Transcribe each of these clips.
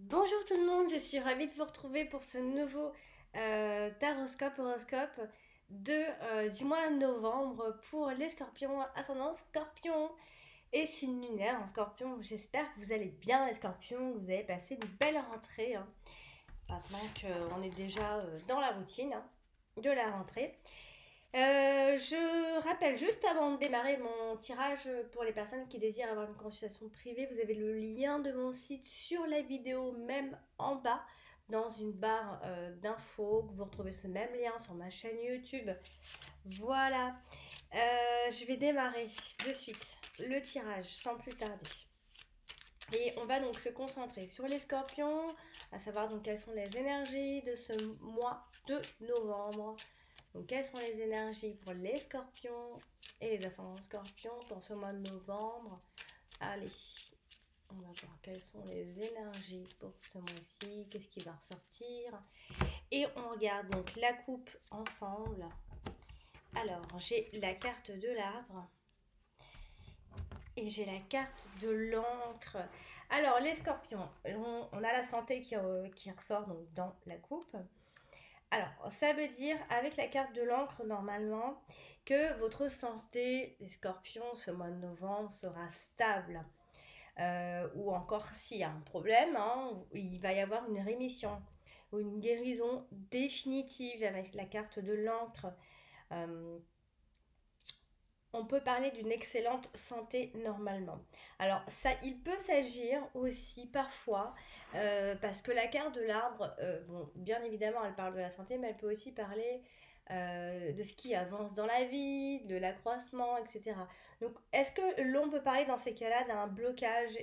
Bonjour tout le monde, je suis ravie de vous retrouver pour ce nouveau horoscope du mois de novembre pour les scorpions, ascendant scorpion et signe lunaire en scorpion. J'espère que vous allez bien les scorpions, que vous avez passé une belle rentrée, hein, maintenant qu'on est déjà dans la routine, hein, de la rentrée. Je rappelle juste avant de démarrer mon tirage pour les personnes qui désirent avoir une consultation privée, vous avez le lien de mon site sur la vidéo, même en bas, dans une barre d'infos. Vous retrouvez ce même lien sur ma chaîne YouTube. Voilà. Je vais démarrer de suite le tirage sans plus tarder. Et on va donc se concentrer sur les scorpions, à savoir donc quelles sont les énergies de ce mois de novembre. Donc, quelles sont les énergies pour les scorpions et les ascendants scorpions pour ce mois de novembre? Allez, on va voir quelles sont les énergies pour ce mois-ci, qu'est-ce qui va ressortir. Et on regarde donc la coupe ensemble. Alors, j'ai la carte de l'arbre et j'ai la carte de l'encre. Alors, les scorpions, on a la santé qui ressort donc dans la coupe. Alors, ça veut dire, avec la carte de l'encre, normalement, que votre santé, les scorpions, ce mois de novembre, sera stable. Ou encore, s'il y a un problème, hein, il va y avoir une rémission ou une guérison définitive avec la carte de l'encre. Euh, on peut parler d'une excellente santé normalement. Alors ça, il peut s'agir aussi parfois, parce que la carte de l'arbre, bon, bien évidemment, elle parle de la santé, mais elle peut aussi parler de ce qui avance dans la vie, de l'accroissement, etc. Donc, est-ce que l'on peut parler dans ces cas-là d'un blocage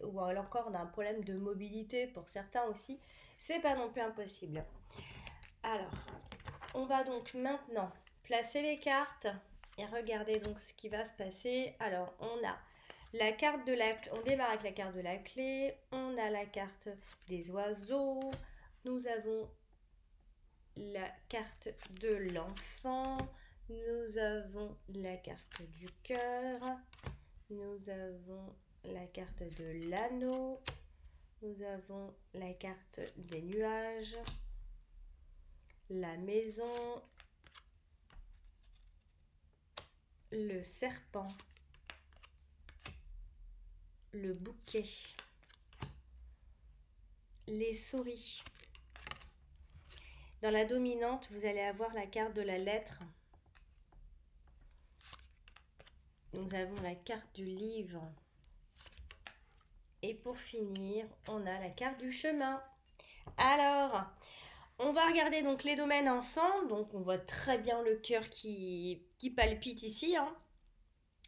ou alors encore d'un problème de mobilité pour certains aussi? C'est pas non plus impossible. Alors, on va donc maintenant placer les cartes et regarder donc ce qui va se passer. Alors, on a la carte de la on démarre avec la carte de la clé, on a la carte des oiseaux, nous avons la carte de l'enfant, nous avons la carte du cœur, nous avons la carte de l'anneau, nous avons la carte des nuages, la maison, le serpent, le bouquet, les souris. Dans la dominante, vous allez avoir la carte de la lettre. Nous avons la carte du livre. Et pour finir, on a la carte du chemin. Alors, on va regarder donc les domaines ensemble. Donc, on voit très bien le cœur qui palpite ici, hein.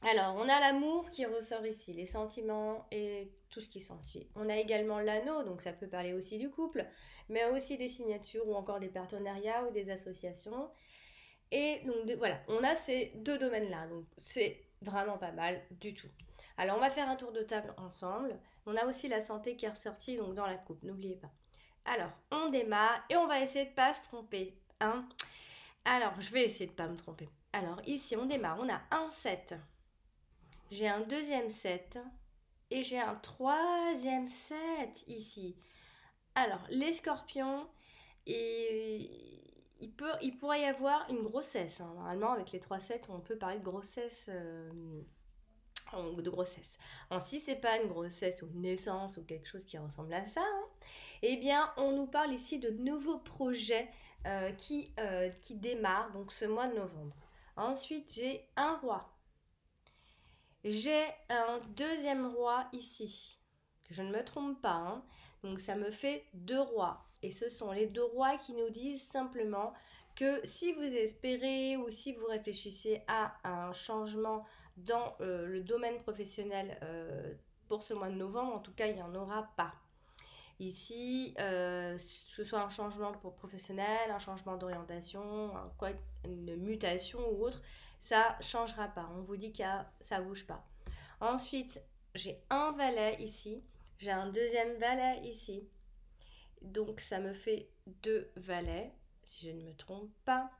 Alors, on a l'amour qui ressort ici, les sentiments et tout ce qui s'ensuit. On a également l'anneau, donc ça peut parler aussi du couple, mais aussi des signatures ou encore des partenariats ou des associations. Et donc voilà, on a ces deux domaines-là, donc c'est vraiment pas mal du tout. Alors, on va faire un tour de table ensemble. On a aussi la santé qui est ressortie donc dans la coupe, n'oubliez pas. Alors, on démarre et on va essayer de pas se tromper, hein. Alors, je vais essayer de pas me tromper. Alors, ici, on démarre. On a un 7. J'ai un deuxième 7 et j'ai un troisième 7 ici. Alors, les scorpions, il pourrait y avoir une grossesse, hein. Normalement, avec les 3 7 on peut parler de grossesse. De grossesse. Alors, si c'est pas une grossesse ou une naissance ou quelque chose qui ressemble à ça, hein, eh bien, on nous parle ici de nouveaux projets qui démarrent donc ce mois de novembre. Ensuite, j'ai un roi. J'ai un deuxième roi ici, que je ne me trompe pas, hein. Donc ça me fait deux rois. Et ce sont les deux rois qui nous disent simplement que si vous espérez ou si vous réfléchissez à un changement dans le domaine professionnel pour ce mois de novembre, en tout cas, il n'y en aura pas. Ici, que ce soit un changement pour professionnel, un changement d'orientation, une mutation ou autre, ça ne changera pas. On vous dit que ça ne bouge pas. Ensuite, j'ai un valet ici, j'ai un deuxième valet ici. Donc ça me fait deux valets, si je ne me trompe pas.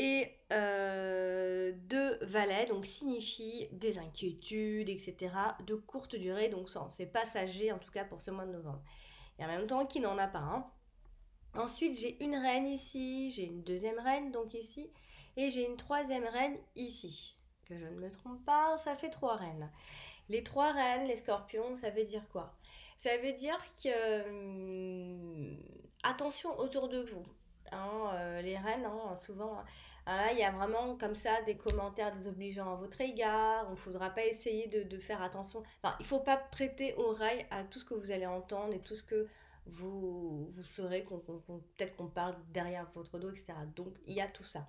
Et 2 valets, donc signifie des inquiétudes, etc. de courte durée, donc ça, c'est passager en tout cas pour ce mois de novembre. Et en même temps, qui n'en a pas un. Ensuite, j'ai une reine ici, j'ai une deuxième reine donc ici, et j'ai une troisième reine ici. Que je ne me trompe pas, ça fait 3 reines. Les 3 reines, les scorpions, ça veut dire quoi? Ça veut dire que attention autour de vous. Hein, les reines, hein, souvent, hein, là, il y a vraiment comme ça des commentaires désobligeants à votre égard. Il ne faudra pas essayer de faire attention. Enfin, il ne faut pas prêter oreille à tout ce que vous allez entendre et tout ce que vous saurez, peut-être qu'on parle derrière votre dos, etc. Donc, il y a tout ça.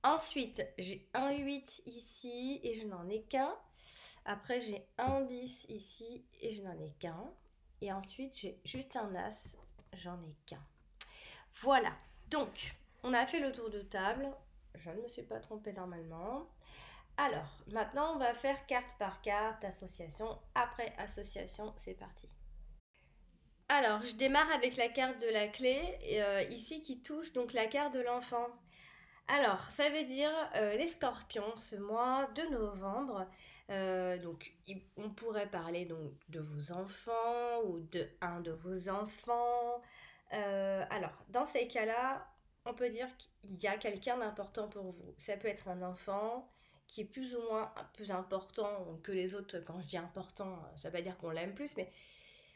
Ensuite, j'ai un 8 ici et je n'en ai qu'un. Après, j'ai un 10 ici et je n'en ai qu'un. Et ensuite, j'ai juste un as, j'en ai qu'un. Voilà, donc, on a fait le tour de table. Je ne me suis pas trompée normalement. Alors, maintenant, on va faire carte par carte, association après association. C'est parti. Alors, je démarre avec la carte de la clé, ici qui touche donc la carte de l'enfant. Alors, ça veut dire les scorpions, ce mois de novembre. Donc, on pourrait parler donc de vos enfants ou de un de vos enfants. Alors, dans ces cas-là, on peut dire qu'il y a quelqu'un d'important pour vous. Ça peut être un enfant qui est plus ou moins plus important que les autres. Quand je dis important, ça ne veut pas dire qu'on l'aime plus, mais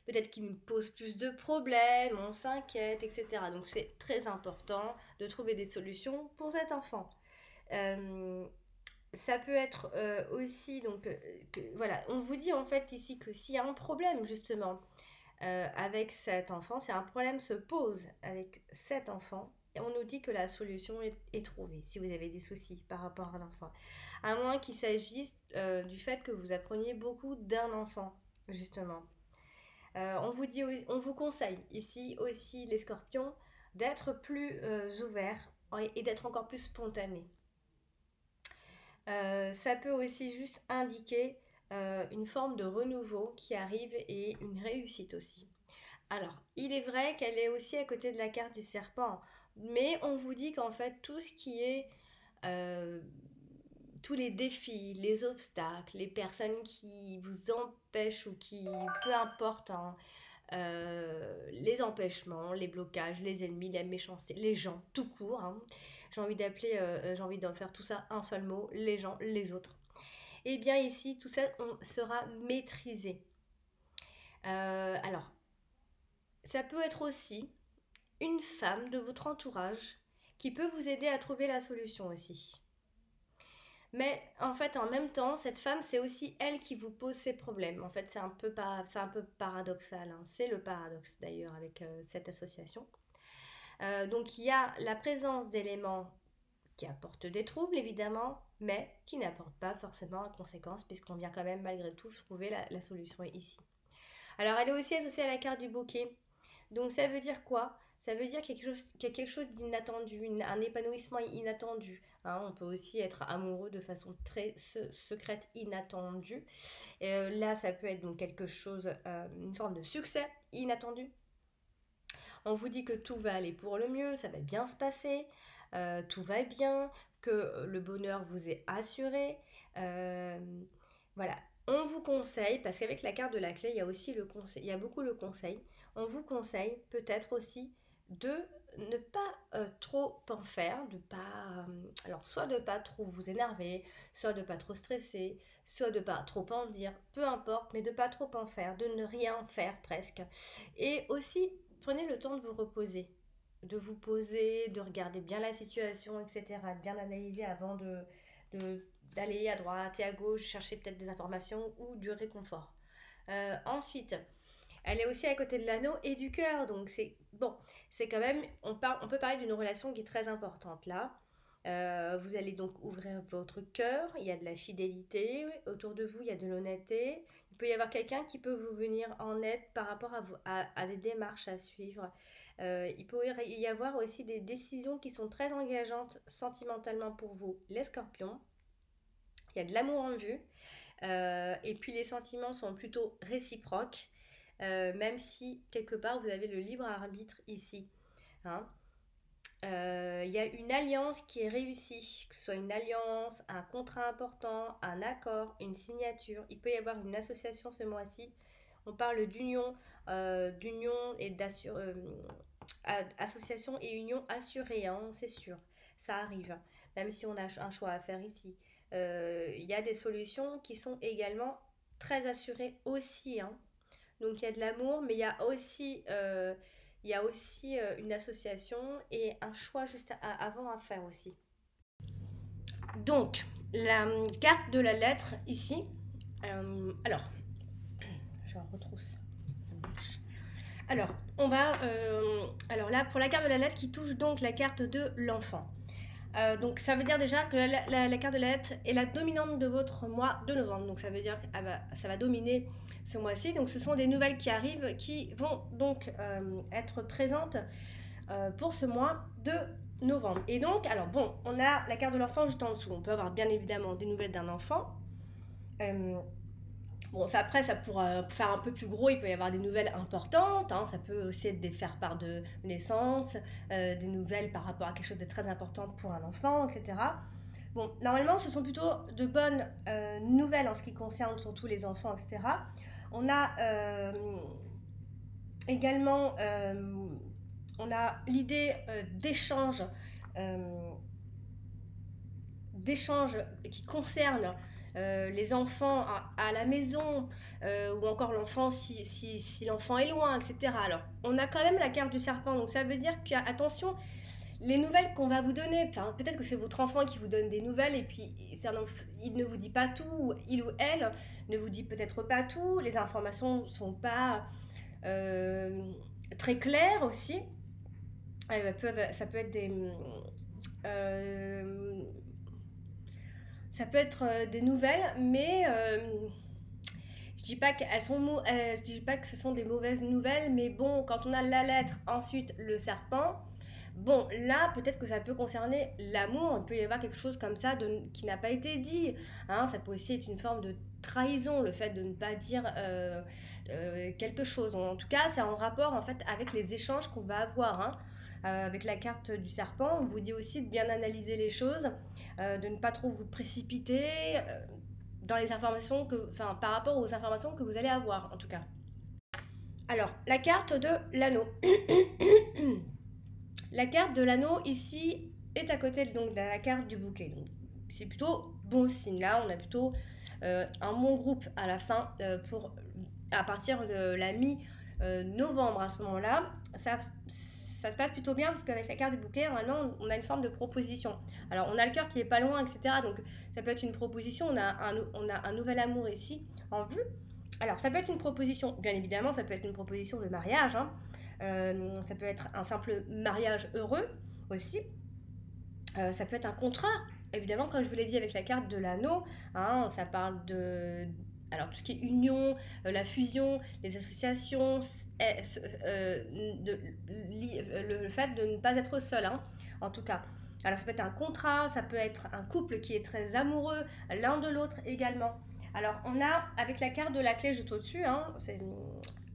peut-être qu'il nous pose plus de problèmes, on s'inquiète, etc. Donc c'est très important de trouver des solutions pour cet enfant. Euh, Ça peut être aussi, donc, voilà, on vous dit en fait ici que s'il y a un problème justement avec cet enfant, si un problème se pose avec cet enfant, on nous dit que la solution est trouvée, si vous avez des soucis par rapport à l'enfant. À moins qu'il s'agisse du fait que vous appreniez beaucoup d'un enfant, justement. On vous conseille ici aussi les scorpions d'être plus ouverts et d'être encore plus spontanés. Ça peut aussi juste indiquer une forme de renouveau qui arrive et une réussite aussi. Alors, il est vrai qu'elle est aussi à côté de la carte du serpent, mais on vous dit qu'en fait tout ce qui est euh, tous les défis, les obstacles, les personnes qui vous empêchent ou qui, peu importe, hein, les empêchements, les blocages, les ennemis, la méchanceté, les gens, tout court. Hein. J'ai envie d'en faire tout ça un seul mot, les gens, les autres. Et bien ici, tout ça sera maîtrisé. Alors, ça peut être aussi une femme de votre entourage qui peut vous aider à trouver la solution aussi. Mais en fait, en même temps, cette femme, c'est aussi elle qui vous pose ses problèmes. En fait, c'est un peu paradoxal. Hein. C'est le paradoxe d'ailleurs avec cette association. Donc, il y a la présence d'éléments qui apportent des troubles, évidemment, mais qui n'apportent pas forcément de conséquences, puisqu'on vient quand même malgré tout trouver la solution ici. Alors, elle est aussi associée à la carte du bouquet. Donc, ça veut dire quoi? Ça veut dire qu'il y a quelque chose d'inattendu, un épanouissement inattendu. Hein, on peut aussi être amoureux de façon très secrète, inattendue. Là, ça peut être donc quelque chose, une forme de succès inattendu. On vous dit que tout va aller pour le mieux, ça va bien se passer, tout va bien, que le bonheur vous est assuré. Euh, voilà, on vous conseille, parce qu'avec la carte de la clé, il y a aussi le conseil, il y a beaucoup le conseil. On vous conseille peut-être aussi de ne pas trop en faire, de pas, alors soit de pas trop vous énerver, soit de pas trop stresser, soit de pas trop en dire, peu importe, mais de pas trop en faire, de ne rien faire presque. Et aussi prenez le temps de vous reposer, de vous poser, de regarder bien la situation, etc., de bien analyser avant d'aller à droite et à gauche, chercher peut-être des informations ou du réconfort. Ensuite, elle est aussi à côté de l'anneau et du cœur, donc c'est bon, c'est quand même, on peut parler d'une relation qui est très importante là. Vous allez donc ouvrir votre cœur, il y a de la fidélité, autour de vous il y a de l'honnêteté, il peut y avoir quelqu'un qui peut vous venir en aide par rapport à des démarches à suivre. Il peut y avoir aussi des décisions qui sont très engageantes sentimentalement pour vous, les scorpions. Il y a de l'amour en vue, et puis les sentiments sont plutôt réciproques, même si quelque part vous avez le libre arbitre ici. Hein. il y a une alliance qui est réussie, que ce soit une alliance, un contrat important, un accord, une signature. Il peut y avoir une association ce mois-ci. On parle d'union et association et union assurée, hein, c'est sûr. Ça arrive, même si on a un choix à faire ici. Il y a des solutions qui sont également très assurées aussi, hein. Donc il y a de l'amour, mais il y a aussi une association et un choix juste avant à faire aussi. Donc, la carte de la lettre ici. Alors, je retrousse. Alors, alors là, pour la carte de la lettre qui touche donc la carte de l'enfant. Donc ça veut dire déjà que la carte de la lettre est la dominante de votre mois de novembre. Donc ça veut dire que ça va dominer ce mois-ci. Donc ce sont des nouvelles qui arrivent qui vont donc être présentes pour ce mois de novembre. Et donc, alors bon, on a la carte de l'enfant juste en dessous. On peut avoir bien évidemment des nouvelles d'un enfant. Bon, ça, après, ça pourra faire un peu plus gros, il peut y avoir des nouvelles importantes, hein, ça peut aussi être des faire part de naissance, des nouvelles par rapport à quelque chose de très important pour un enfant, etc. Bon, normalement, ce sont plutôt de bonnes nouvelles en ce qui concerne surtout les enfants, etc. On a également on a l'idée d'échange qui concerne les enfants à la maison ou encore l'enfant si l'enfant est loin, etc. Alors, on a quand même la carte du serpent, donc ça veut dire qu'attention, les nouvelles qu'on va vous donner, peut-être que c'est votre enfant qui vous donne des nouvelles et puis il ne vous dit pas tout, il ou elle ne vous dit peut-être pas tout, les informations ne sont pas très claires aussi. Ça peut être des nouvelles, mais je dis pas je dis pas que ce sont des mauvaises nouvelles, mais bon, quand on a la lettre, ensuite le serpent, bon, là, peut-être que ça peut concerner l'amour. Il peut y avoir quelque chose comme ça qui n'a pas été dit, hein. Ça peut aussi être une forme de trahison, le fait de ne pas dire quelque chose. En tout cas, c'est en rapport en fait avec les échanges qu'on va avoir, hein. Avec la carte du serpent, on vous dit aussi de bien analyser les choses, de ne pas trop vous précipiter dans les informations par rapport aux informations que vous allez avoir, en tout cas. Alors, la carte de l'anneau. La carte de l'anneau ici est à côté donc, de la carte du bouquet. C'est plutôt bon signe. Là, on a plutôt un bon groupe à la fin à partir de la mi-novembre. À ce moment-là, ça se passe plutôt bien parce qu'avec la carte du bouquet, normalement, on a une forme de proposition. Alors, on a le cœur qui est pas loin, etc. Donc, ça peut être une proposition. On a un nouvel amour ici en vue. Alors, ça peut être une proposition, bien évidemment, ça peut être une proposition de mariage, hein. Ça peut être un simple mariage heureux aussi. Ça peut être un contrat, évidemment, comme je vous l'ai dit avec la carte de l'anneau, hein, ça parle de alors tout ce qui est union, la fusion, les associations, le fait de ne pas être seul, hein, en tout cas. Alors ça peut être un contrat, ça peut être un couple qui est très amoureux l'un de l'autre également. Alors on a avec la carte de la clé juste au-dessus, hein,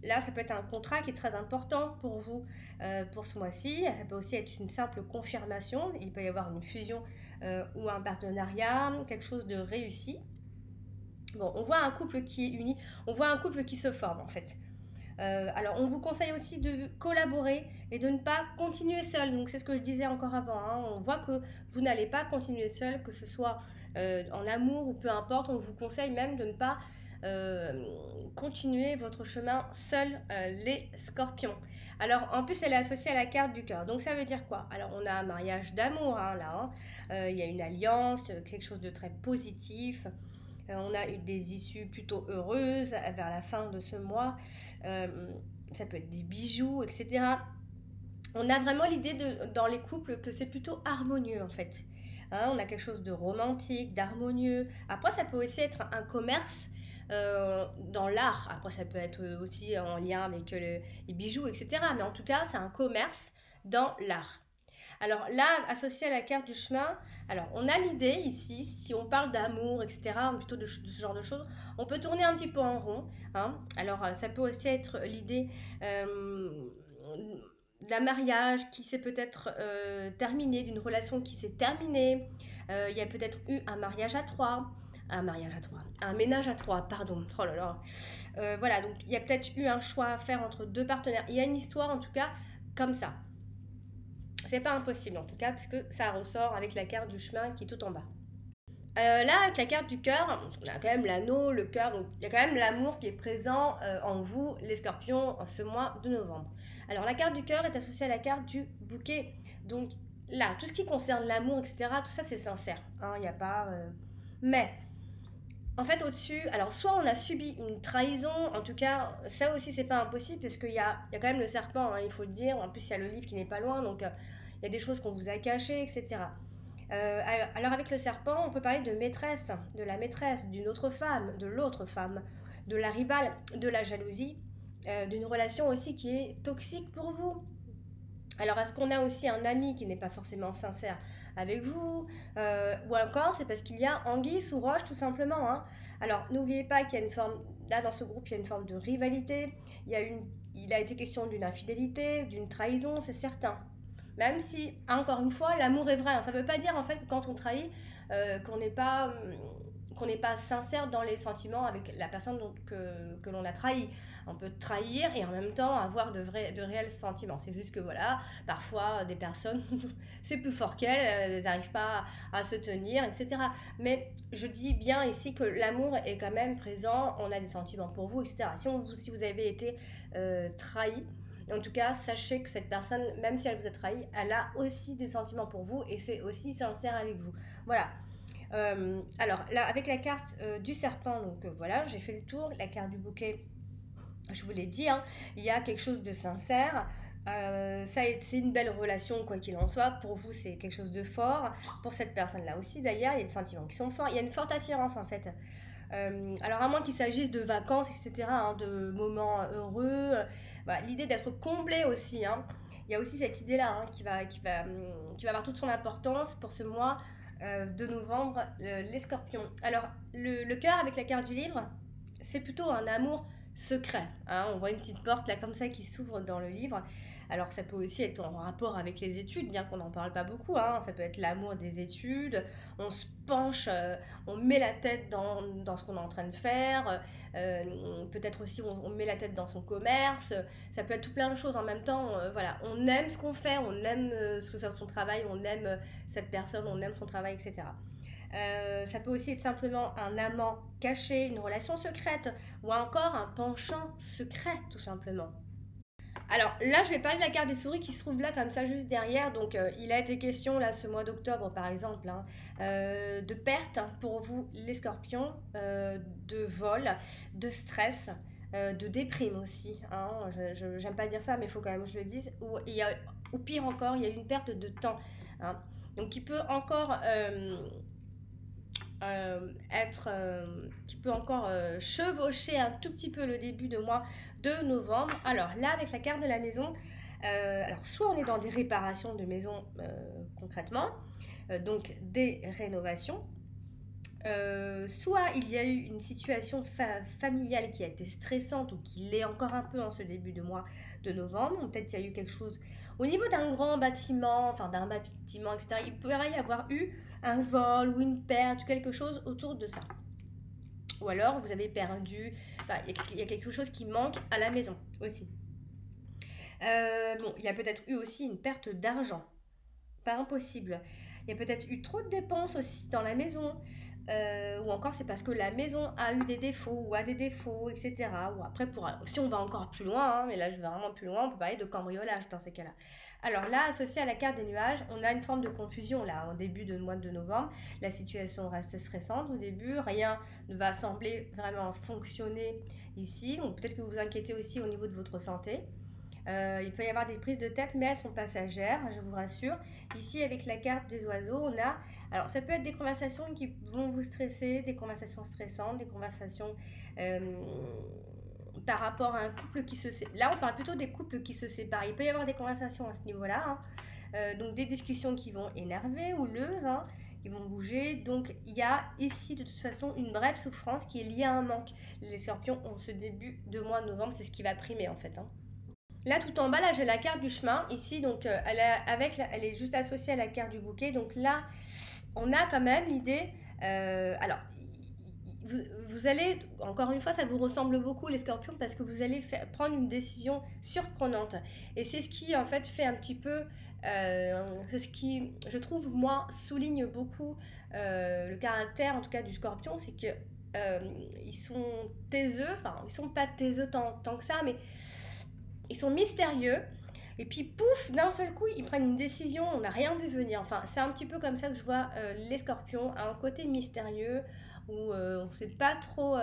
là ça peut être un contrat qui est très important pour vous pour ce mois-ci. Ça peut aussi être une simple confirmation, il peut y avoir une fusion ou un partenariat, quelque chose de réussi. Bon, on voit un couple qui est uni, on voit un couple qui se forme en fait. Alors, on vous conseille aussi de collaborer et de ne pas continuer seul. Donc, c'est ce que je disais encore avant, hein. On voit que vous n'allez pas continuer seul, que ce soit en amour ou peu importe. On vous conseille même de ne pas continuer votre chemin seul, les scorpions. Alors, en plus, elle est associée à la carte du cœur. Donc, ça veut dire quoi? Alors, on a un mariage d'amour, hein, là, hein. Il y a une alliance, quelque chose de très positif. On a eu des issues plutôt heureuses vers la fin de ce mois. Ça peut être des bijoux, etc. On a vraiment l'idée dans les couples que c'est plutôt harmonieux en fait. Hein, on a quelque chose de romantique, d'harmonieux. Après, ça peut aussi être un commerce dans l'art. Après, ça peut être aussi en lien avec les bijoux, etc. Mais en tout cas, c'est un commerce dans l'art. Alors là, associé à la carte du chemin, alors on a l'idée ici, si on parle d'amour, etc., plutôt de ce genre de choses, on peut tourner un petit peu en rond, hein. Alors ça peut aussi être l'idée d'un mariage qui s'est peut-être terminé, d'une relation qui s'est terminée. Il y a peut-être eu un mariage à trois, un ménage à trois, pardon. Oh là là. Voilà, donc il y a peut-être eu un choix à faire entre deux partenaires. Il y a une histoire en tout cas comme ça. C'est pas impossible en tout cas, parce que ça ressort avec la carte du chemin qui est tout en bas. Là, avec la carte du cœur, on a quand même l'anneau, le cœur, donc il y a quand même l'amour qui est présent en vous, les scorpions, en ce mois de novembre. Alors, la carte du cœur est associée à la carte du bouquet. Donc, là, tout ce qui concerne l'amour, etc., tout ça, c'est sincère. Il n'y a pas. Mais, en fait, au-dessus, alors, soit on a subi une trahison, en tout cas, ça aussi, c'est pas impossible, parce qu'il y a quand même le serpent, il faut le dire. En plus, il y a le livre qui n'est pas loin, donc il y a des choses qu'on vous a cachées, etc. Alors avec le serpent, on peut parler de maîtresse, de la maîtresse, d'une autre femme, de l'autre femme, de la rivale, de la jalousie, d'une relation aussi qui est toxique pour vous. Alors est-ce qu'on a aussi un ami qui n'est pas forcément sincère avec vous, ou encore c'est parce qu'il y a anguille sous roche tout simplement. Alors n'oubliez pas qu'il y a une forme, là dans ce groupe il y a une forme de rivalité, il a été question d'une infidélité, d'une trahison, c'est certain. Même si, encore une fois, l'amour est vrai. Ça ne veut pas dire en fait que quand on trahit, qu'on n'est pas sincère dans les sentiments avec la personne que l'on a trahi. On peut trahir et en même temps avoir de réels sentiments. C'est juste que voilà, parfois des personnes, c'est plus fort qu'elles, elles n'arrivent pas à se tenir, etc. Mais je dis bien ici que l'amour est quand même présent, on a des sentiments pour vous, etc. Si vous avez été trahi, en tout cas, sachez que cette personne, même si elle vous a trahi, elle a aussi des sentiments pour vous et c'est aussi sincère avec vous. Voilà. Alors là, avec la carte du serpent, donc voilà, j'ai fait le tour. La carte du bouquet, je vous l'ai dit, il y a quelque chose de sincère. C'est une belle relation, quoi qu'il en soit. Pour vous, c'est quelque chose de fort. Pour cette personne-là aussi, d'ailleurs, il y a des sentiments qui sont forts. Il y a une forte attirance, en fait. Alors, à moins qu'il s'agisse de vacances, etc., de moments heureux, l'idée d'être comblé aussi. Il y a aussi cette idée-là qui va avoir toute son importance pour ce mois de novembre, les scorpions. Alors, le cœur avec la carte du livre, c'est plutôt un amour secret. On voit une petite porte là comme ça qui s'ouvre dans le livre. Alors ça peut aussi être en rapport avec les études, bien qu'on n'en parle pas beaucoup. Ça peut être l'amour des études. On se penche, on met la tête dans ce qu'on est en train de faire. Peut-être aussi on met la tête dans son commerce. Ça peut être tout plein de choses en même temps. Voilà, on aime ce qu'on fait, on aime ce que c'est son travail, on aime cette personne, on aime son travail, etc. Ça peut aussi être simplement un amant caché, une relation secrète ou encore un penchant secret tout simplement. Alors là, je vais parler de la carte des souris qui se trouve là comme ça juste derrière. Donc il a été question là ce mois d'octobre par exemple de perte pour vous les scorpions, de vol, de stress, de déprime aussi. J'aime pas dire ça mais il faut quand même que je le dise. Ou pire encore, il y a une perte de temps. Donc qui peut encore qui peut encore chevaucher un tout petit peu le début de mois de novembre. Alors là, avec la carte de la maison, alors soit on est dans des réparations de maison concrètement, donc des rénovations, soit il y a eu une situation familiale qui a été stressante ou qui l'est encore un peu en ce début de mois de novembre. Peut-être qu'il y a eu quelque chose au niveau d'un grand bâtiment, etc. Il pourrait y avoir eu un vol ou une perte, quelque chose autour de ça. Ou alors vous avez perdu, il y a quelque chose qui manque à la maison aussi. Il y a peut-être eu aussi une perte d'argent. Pas impossible. Il y a peut-être eu trop de dépenses aussi dans la maison. Ou encore c'est parce que la maison a eu des défauts ou a des défauts, etc. Ou après, si on va encore plus loin, mais là je vais vraiment plus loin, on peut parler de cambriolage dans ces cas-là. Alors là, associé à la carte des nuages, on a une forme de confusion là, au début du mois de novembre. La situation reste stressante au début, rien ne va sembler vraiment fonctionner ici. Donc peut-être que vous vous inquiétez aussi au niveau de votre santé. Il peut y avoir des prises de tête, mais elles sont passagères, je vous rassure. Ici, avec la carte des oiseaux, on a... Alors, ça peut être des conversations qui vont vous stresser, des conversations stressantes, des conversations par rapport à un couple qui se sépare. Là, on parle plutôt des couples qui se séparent. Il peut y avoir des conversations à ce niveau-là. Donc, des discussions qui vont énerver, houleuses, qui vont bouger. Donc, il y a ici, de toute façon, une brève souffrance qui est liée à un manque. Les scorpions ont ce début de mois de novembre, c'est ce qui va primer, en fait. Là, tout en bas, là, j'ai la carte du chemin. Ici, donc, elle est juste associée à la carte du bouquet. Donc là, on a quand même l'idée. Alors, vous allez, encore une fois, ça vous ressemble beaucoup les scorpions parce que vous allez prendre une décision surprenante. Et c'est ce qui, en fait, fait un petit peu. C'est ce qui, je trouve, moi, souligne beaucoup le caractère, en tout cas, du scorpion. C'est que ils sont taiseux, enfin, ils sont pas taiseux tant que ça, mais ils sont mystérieux. Et puis pouf, d'un seul coup, ils prennent une décision, on n'a rien vu venir. Enfin, c'est un petit peu comme ça que je vois les scorpions, un côté mystérieux, où on ne sait pas trop...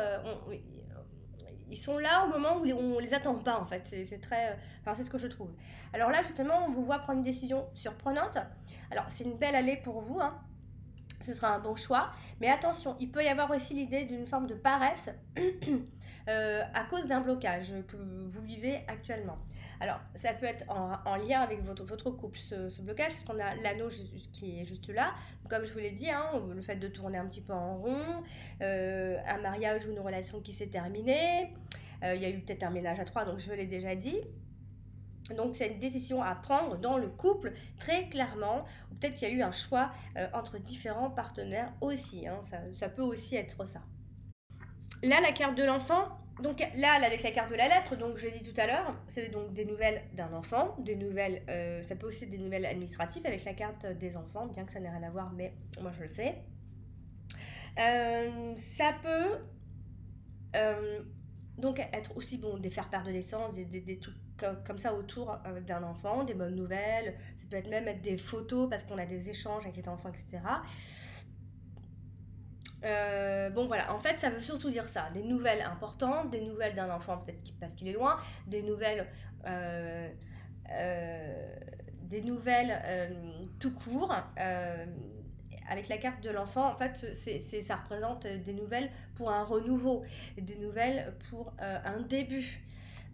ils sont là au moment où on les attend pas, en fait. C'est très... enfin, c'est ce que je trouve. Alors là, justement, on vous voit prendre une décision surprenante. Alors, c'est une belle allée pour vous, hein. Ce sera un bon choix. Mais attention, il peut y avoir aussi l'idée d'une forme de paresse à cause d'un blocage que vous vivez actuellement. Alors, ça peut être en lien avec votre couple, ce blocage, puisqu'on a l'anneau qui est juste là. Comme je vous l'ai dit, hein, le fait de tourner un petit peu en rond, un mariage ou une relation qui s'est terminée. Il y a eu peut-être un ménage à trois, donc je l'ai déjà dit. Donc c'est une décision à prendre dans le couple très clairement, ou peut-être qu'il y a eu un choix entre différents partenaires aussi, hein, ça peut aussi être ça. Là, la carte de l'enfant, donc là, avec la carte de la lettre, donc je l'ai dit tout à l'heure, c'est donc des nouvelles d'un enfant, des nouvelles, ça peut aussi être des nouvelles administratives avec la carte des enfants, bien que ça n'ait rien à voir, mais moi je le sais. Ça peut donc être aussi bon des faire-part de naissance, des trucs comme ça autour d'un enfant, des bonnes nouvelles, ça peut être même être des photos parce qu'on a des échanges avec les enfants, etc. Bon voilà, en fait ça veut surtout dire ça, des nouvelles importantes, des nouvelles d'un enfant peut-être parce qu'il est loin, des nouvelles, euh, euh, tout court. Avec la carte de l'enfant, en fait, ça représente des nouvelles pour un renouveau, des nouvelles pour un début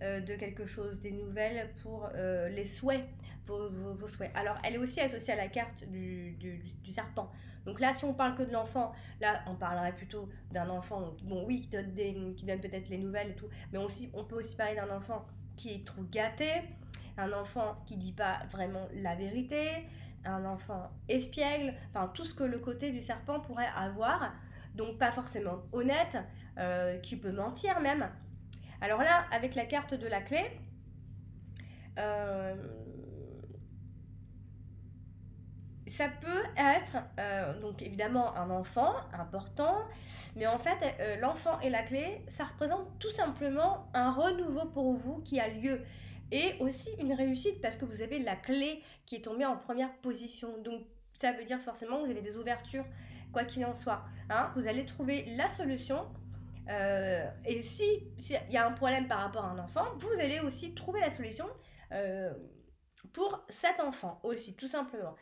de quelque chose, des nouvelles pour les souhaits, vos souhaits. Alors, elle est aussi associée à la carte du serpent. Donc là, si on parle que de l'enfant, là, on parlerait plutôt d'un enfant, donc, bon, oui, qui donne peut-être les nouvelles et tout, mais on peut aussi parler d'un enfant qui est trop gâté, un enfant qui dit pas vraiment la vérité, un enfant espiègle, enfin tout ce que le côté du serpent pourrait avoir, donc pas forcément honnête, qui peut mentir même. Alors là, avec la carte de la clé, euh, ça peut être, donc évidemment un enfant important, mais en fait l'enfant et la clé, ça représente tout simplement un renouveau pour vous qui a lieu. Et aussi une réussite parce que vous avez la clé qui est tombée en première position. Donc ça veut dire forcément que vous avez des ouvertures, quoi qu'il en soit. Hein, vous allez trouver la solution. Et s'il y a un problème par rapport à un enfant, vous allez aussi trouver la solution euh, pour cet enfant aussi, tout simplement.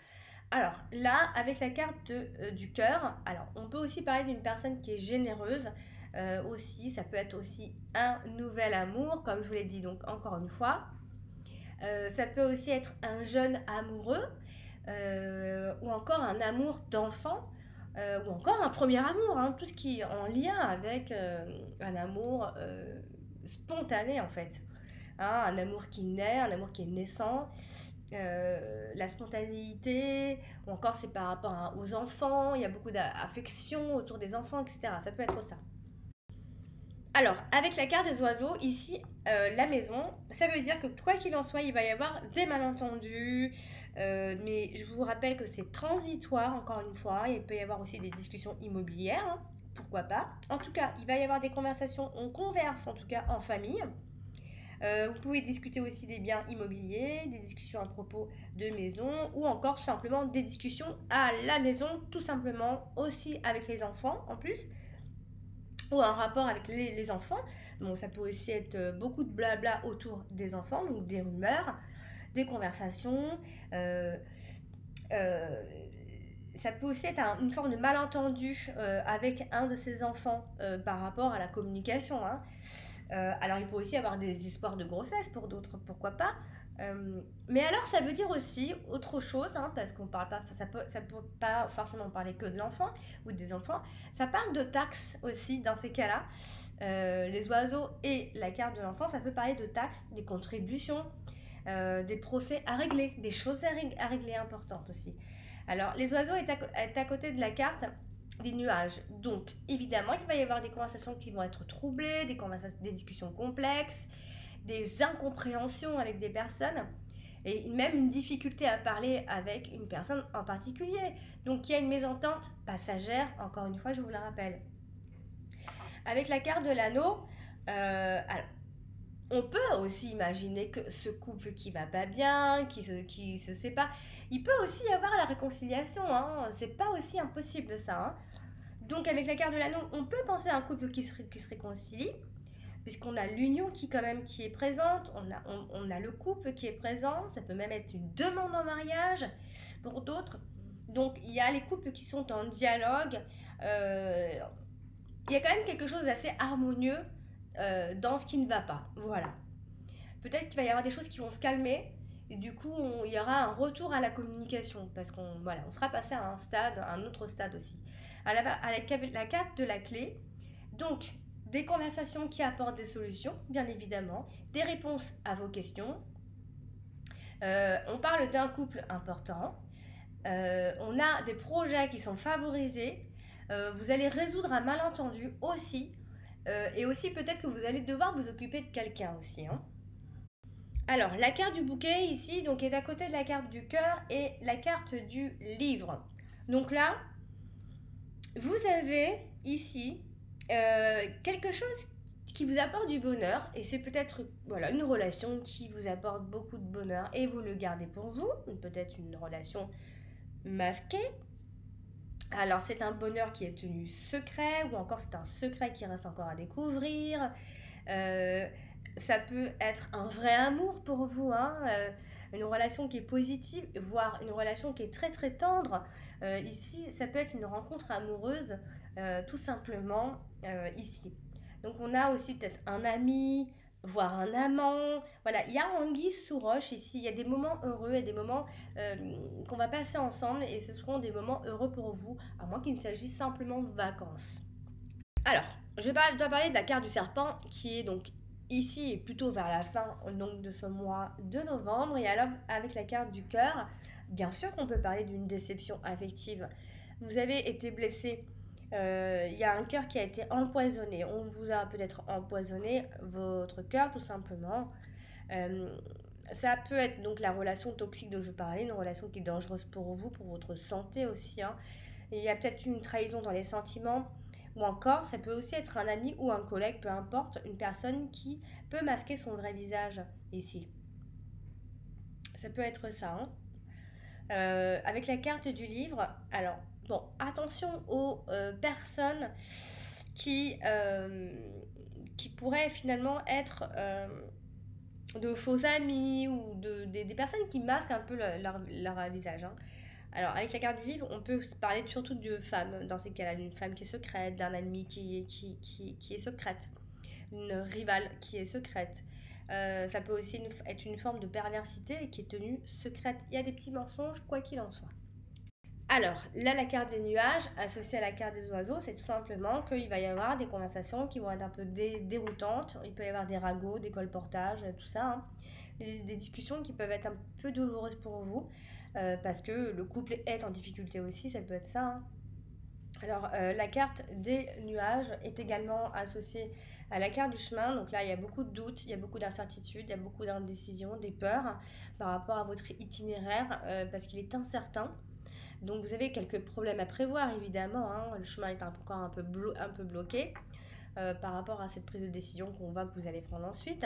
Alors là, avec la carte du cœur, alors on peut aussi parler d'une personne qui est généreuse. Aussi, ça peut être aussi un nouvel amour, comme je vous l'ai dit donc encore une fois. Ça peut aussi être un jeune amoureux ou encore un amour d'enfant ou encore un premier amour, hein, tout ce qui est en lien avec un amour spontané en fait. Hein, un amour qui naît, un amour qui est naissant. La spontanéité, ou encore c'est par rapport aux enfants, il y a beaucoup d'affection autour des enfants, etc. Ça peut être ça. Alors, avec la carte des oiseaux, ici, la maison, ça veut dire que quoi qu'il en soit, il va y avoir des malentendus, mais je vous rappelle que c'est transitoire, encore une fois, il peut y avoir aussi des discussions immobilières, hein, pourquoi pas. En tout cas, il va y avoir des conversations, on converse en tout cas en famille. Vous pouvez discuter aussi des biens immobiliers, des discussions à propos de maison ou encore simplement des discussions à la maison, tout simplement aussi avec les enfants en plus ou un rapport avec les enfants. Bon, ça peut aussi être beaucoup de blabla autour des enfants, donc des rumeurs, des conversations. Euh, euh, Ça peut aussi être une forme de malentendu avec un de ses enfants par rapport à la communication. Hein. Alors, il peut aussi avoir des espoirs de grossesse pour d'autres, pourquoi pas. Mais alors, ça veut dire aussi autre chose, hein, parce qu'on parle pas, ça peut pas forcément parler que de l'enfant ou des enfants. Ça parle de taxes aussi dans ces cas-là. les oiseaux et la carte de l'enfant, ça peut parler de taxes, des contributions, des procès à régler, des choses à régler importantes aussi. Alors, les oiseaux est à côté de la carte des nuages. Donc, évidemment, il va y avoir des conversations qui vont être troublées, des discussions complexes, des incompréhensions avec des personnes et même une difficulté à parler avec une personne en particulier. Donc, il y a une mésentente passagère, encore une fois, je vous le rappelle. Avec la carte de l'anneau, alors, on peut aussi imaginer que ce couple qui va pas bien, qui se sépare, il peut aussi y avoir la réconciliation, hein. C'est pas aussi impossible ça, hein. Donc avec la carte de l'anneau, on peut penser à un couple qui se réconcilie, puisqu'on a l'union qui quand même qui est présente, on a le couple qui est présent, ça peut même être une demande en mariage pour d'autres. Donc il y a les couples qui sont en dialogue, il y a quand même quelque chose d'assez harmonieux dans ce qui ne va pas. Voilà. Peut-être qu'il va y avoir des choses qui vont se calmer et du coup il y aura un retour à la communication parce qu'on voilà, on sera passé à un autre stade aussi. Avec la carte de la clé, donc des conversations qui apportent des solutions, bien évidemment, des réponses à vos questions. On parle d'un couple important. On a des projets qui sont favorisés. Vous allez résoudre un malentendu aussi. Et aussi peut-être que vous allez devoir vous occuper de quelqu'un aussi, hein. Alors, la carte du bouquet ici donc, est à côté de la carte du cœur et la carte du livre. Donc là, vous avez ici quelque chose qui vous apporte du bonheur et c'est peut-être voilà, une relation qui vous apporte beaucoup de bonheur et vous le gardez pour vous, peut-être une relation masquée. Alors c'est un bonheur qui est tenu secret ou encore c'est un secret qui reste encore à découvrir. Ça peut être un vrai amour pour vous, hein, une relation qui est positive, voire une relation qui est très très tendre. Ici, ça peut être une rencontre amoureuse, tout simplement ici. Donc on a aussi peut-être un ami, voire un amant. Voilà, il y a anguille sous roche ici. Il y a des moments heureux et des moments qu'on va passer ensemble et ce seront des moments heureux pour vous, à moins qu'il ne s'agisse simplement de vacances. Alors, dois parler de la carte du serpent qui est donc ici et plutôt vers la fin donc, de ce mois de novembre. Et alors, avec la carte du cœur, bien sûr qu'on peut parler d'une déception affective. Vous avez été blessé. Il y a un cœur qui a été empoisonné. On vous a peut-être empoisonné votre cœur tout simplement. Euh, Ça peut être donc la relation toxique dont je parlais, une relation qui est dangereuse pour vous, pour votre santé aussi, hein. Il y a peut-être une trahison dans les sentiments, ou encore ça peut aussi être un ami ou un collègue, peu importe, une personne qui peut masquer son vrai visage ici. Ça peut être ça, hein. Avec la carte du livre, alors bon, attention aux personnes qui, euh, qui pourraient finalement être de faux amis ou des personnes qui masquent un peu leur visage, hein. Alors, avec la carte du livre, on peut parler surtout de femmes, dans ces cas-là, d'une femme qui est secrète, d'un ennemi qui est secrète, une rivale qui est secrète. Ça peut aussi être une forme de perversité qui est tenue secrète. Il y a des petits mensonges, quoi qu'il en soit. Alors, là, la carte des nuages, associée à la carte des oiseaux, c'est tout simplement qu'il va y avoir des conversations qui vont être un peu déroutantes. Il peut y avoir des ragots, des colportages, tout ça, hein. Des discussions qui peuvent être un peu douloureuses pour vous, parce que le couple est en difficulté aussi, ça peut être ça, hein. Alors, la carte des nuages est également associée à la carte du chemin. Donc là, il y a beaucoup de doutes, il y a beaucoup d'incertitudes, il y a beaucoup d'indécisions, des peurs par rapport à votre itinéraire, parce qu'il est incertain. Donc vous avez quelques problèmes à prévoir évidemment, hein. Le chemin est encore un peu bloqué par rapport à cette prise de décision qu'on voit que vous allez prendre ensuite.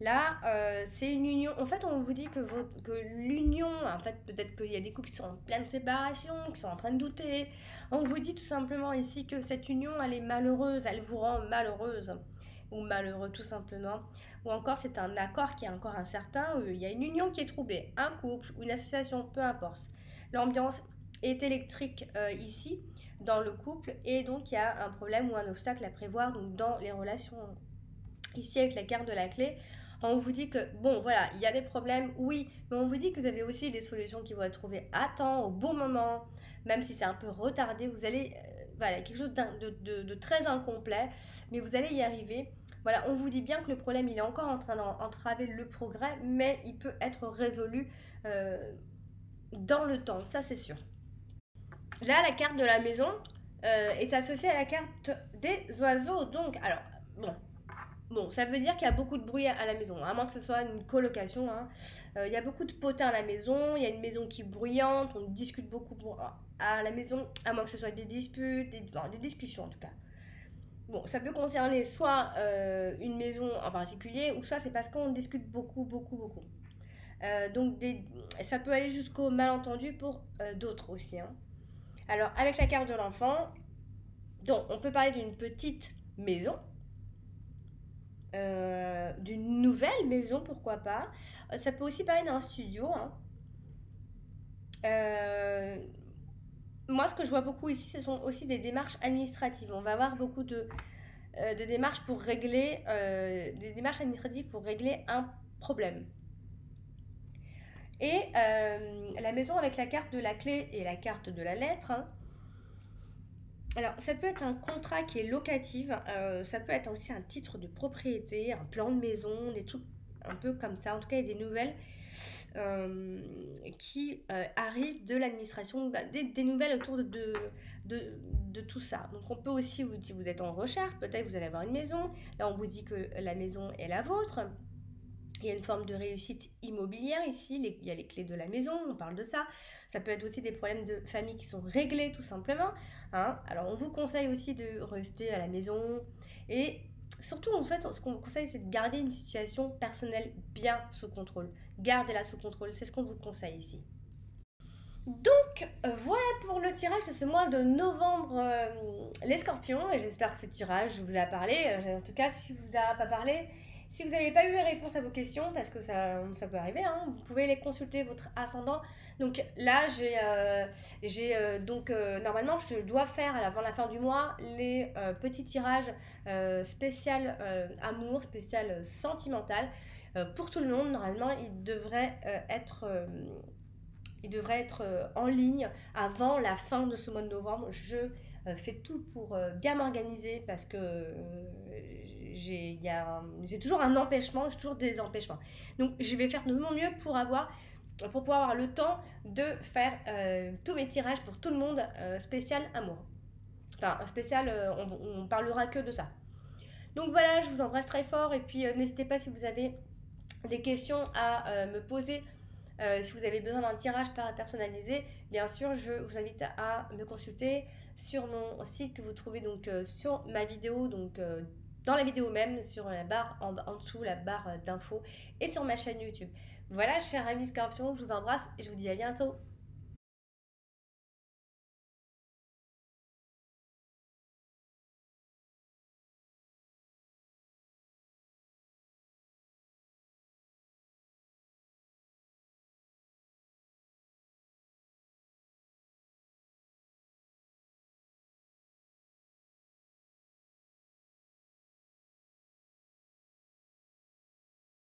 Là, c'est une union. En fait, on vous dit que l'union, en fait, peut-être qu'il y a des couples qui sont en pleine séparation, qui sont en train de douter. On vous dit tout simplement ici que cette union, elle est malheureuse, elle vous rend malheureuse ou malheureux tout simplement. Ou encore, c'est un accord qui est encore incertain. Il y a une union qui est troublée, un couple ou une association, peu importe. L'ambiance est électrique ici dans le couple et donc il y a un problème ou un obstacle à prévoir donc, dans les relations. Ici avec la carte de la clé, on vous dit que bon voilà, il y a des problèmes, oui, mais on vous dit que vous avez aussi des solutions qui vont être trouvées à temps, au bon moment, même si c'est un peu retardé, vous allez voilà, quelque chose de très incomplet, mais vous allez y arriver. Voilà, on vous dit bien que le problème, il est encore en train d'entraver le progrès, mais il peut être résolu euh, dans le temps, ça c'est sûr. Là, la carte de la maison est associée à la carte des oiseaux. Donc, alors, bon, ça veut dire qu'il y a beaucoup de bruit à la maison, à moins que ce soit une colocation, hein. Il y a beaucoup de potins à la maison, il y a une maison qui est bruyante, on discute beaucoup à la maison, à moins que ce soit des disputes, des discussions en tout cas. Bon, ça peut concerner soit une maison en particulier, ou soit c'est parce qu'on discute beaucoup, beaucoup, beaucoup. Donc, ça peut aller jusqu'au malentendu pour d'autres aussi, hein. Alors, avec la carte de l'enfant, donc on peut parler d'une petite maison, d'une nouvelle maison, pourquoi pas. Ça peut aussi parler d'un studio, hein. Euh, Moi, ce que je vois beaucoup ici, ce sont aussi des démarches administratives. On va avoir beaucoup de démarches pour régler, des démarches administratives pour régler un problème. Et la maison avec la carte de la clé et la carte de la lettre, hein. Alors, ça peut être un contrat qui est locatif, ça peut être aussi un titre de propriété, un plan de maison, des trucs un peu comme ça. En tout cas, il y a des nouvelles euh, qui arrivent de l'administration, bah, des nouvelles autour de, de tout ça. Donc, on peut aussi, si vous êtes en recherche, peut-être vous allez avoir une maison. Là, on vous dit que la maison est la vôtre. Il y a une forme de réussite immobilière ici, il y a les clés de la maison, on parle de ça. Ça peut être aussi des problèmes de famille qui sont réglés tout simplement, hein. Alors on vous conseille aussi de rester à la maison et surtout en fait ce qu'on vous conseille c'est de garder une situation personnelle bien sous contrôle. Gardez-la sous contrôle, c'est ce qu'on vous conseille ici. Donc voilà pour le tirage de ce mois de novembre, les scorpions. Et j'espère que ce tirage vous a parlé. En tout cas, si vous a pas parlé, si vous n'avez pas eu les réponses à vos questions, parce que ça peut arriver, hein, vous pouvez les consulter votre ascendant. Donc là, normalement, je dois faire avant la fin du mois les petits tirages spécial amour, spécial sentimental pour tout le monde. Normalement, il devrait être en ligne avant la fin de ce mois de novembre. Je fais tout pour bien m'organiser parce que j'ai toujours un empêchement, j'ai toujours des empêchements. Donc je vais faire de mon mieux pour pouvoir avoir le temps de faire tous mes tirages pour tout le monde spécial amour. Enfin, spécial, on parlera que de ça. Donc voilà, je vous embrasse très fort et puis n'hésitez pas si vous avez des questions à me poser. Si vous avez besoin d'un tirage personnalisé, bien sûr, je vous invite à me consulter sur mon site que vous trouvez donc sur ma vidéo, donc dans la vidéo même, sur la barre en dessous, la barre d'infos, et sur ma chaîne YouTube. Voilà, chers amis scorpions, je vous embrasse et je vous dis à bientôt.